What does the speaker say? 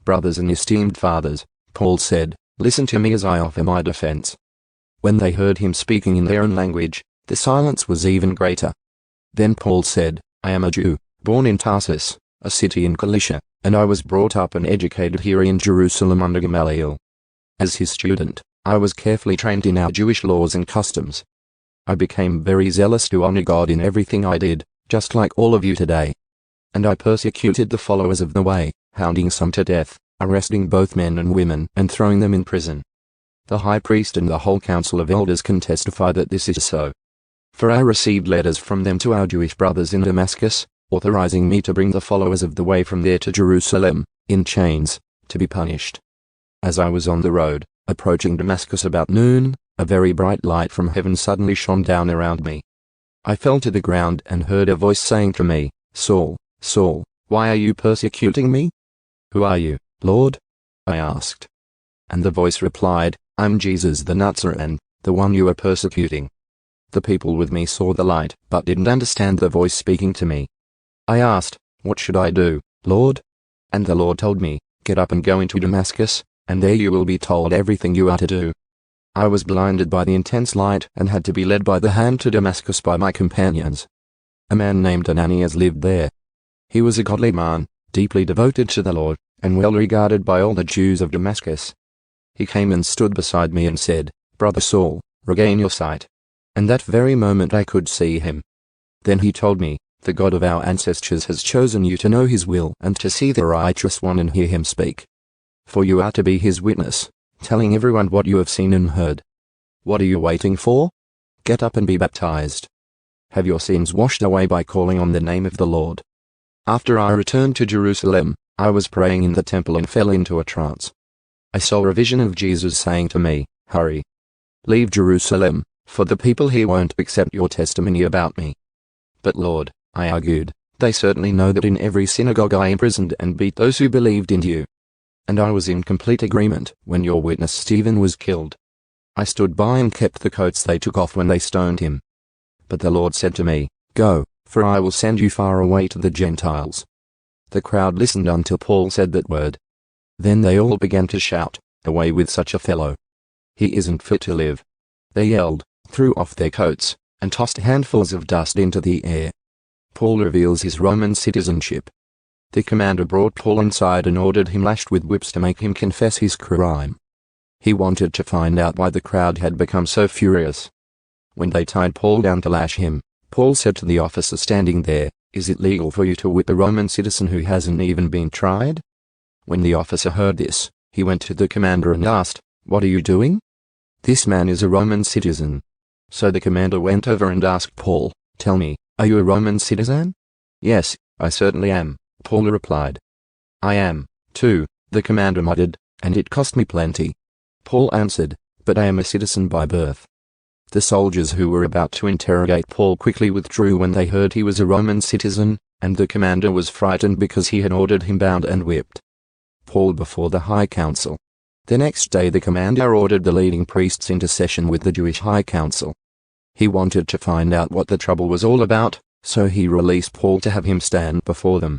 brothers and esteemed fathers, Paul said, listen to me as I offer my defense. When they heard him speaking in their own language, the silence was even greater. Then Paul said, I am a Jew, born in Tarsus, a city in Cilicia, and I was brought up and educated here in Jerusalem under Gamaliel. As his student, I was carefully trained in our Jewish laws and customs. I became very zealous to honor God in everything I did, just like all of you today. And I persecuted the followers of the way, hounding some to death, arresting both men and women and throwing them in prison. The high priest and the whole council of elders can testify that this is so. For I received letters from them to our Jewish brothers in Damascus, authorizing me to bring the followers of the way from there to Jerusalem, in chains, to be punished. As I was on the road, approaching Damascus about noon, a very bright light from heaven suddenly shone down around me. I fell to the ground and heard a voice saying to me, Saul, Saul, why are you persecuting me? Who are you, Lord? I asked. And the voice replied, I'm Jesus the Nazarene, the one you are persecuting. The people with me saw the light, but didn't understand the voice speaking to me. I asked, what should I do, Lord? And the Lord told me, get up and go into Damascus, and there you will be told everything you are to do. I was blinded by the intense light and had to be led by the hand to Damascus by my companions. A man named Ananias lived there. He was a godly man, deeply devoted to the Lord, and well regarded by all the Jews of Damascus. He came and stood beside me and said, Brother Saul, regain your sight. And that very moment I could see him. Then he told me, the God of our ancestors has chosen you to know his will and to see the righteous one and hear him speak. For you are to be his witness, telling everyone what you have seen and heard. What are you waiting for? Get up and be baptized. Have your sins washed away by calling on the name of the Lord. After I returned to Jerusalem, I was praying in the temple and fell into a trance. I saw a vision of Jesus saying to me, hurry. Leave Jerusalem, for the people here won't accept your testimony about me. But Lord, I argued, they certainly know that in every synagogue I imprisoned and beat those who believed in you. And I was in complete agreement when your witness Stephen was killed. I stood by and kept the coats they took off when they stoned him. But the Lord said to me, go, for I will send you far away to the Gentiles. The crowd listened until Paul said that word. Then they all began to shout, away with such a fellow. He isn't fit to live. They yelled, threw off their coats, and tossed handfuls of dust into the air. Paul reveals his Roman citizenship. The commander brought Paul inside and ordered him lashed with whips to make him confess his crime. He wanted to find out why the crowd had become so furious. When they tied Paul down to lash him, Paul said to the officer standing there, is it legal for you to whip a Roman citizen who hasn't even been tried? When the officer heard this, he went to the commander and asked, what are you doing? This man is a Roman citizen. So the commander went over and asked Paul, tell me, are you a Roman citizen? Yes, I certainly am, Paul replied. I am, too, the commander muttered, and it cost me plenty. Paul answered, but I am a citizen by birth. The soldiers who were about to interrogate Paul quickly withdrew when they heard he was a Roman citizen, and the commander was frightened because he had ordered him bound and whipped. Paul before the high council. The next day the commander ordered the leading priests into session with the Jewish high council. He wanted to find out what the trouble was all about, so he released Paul to have him stand before them.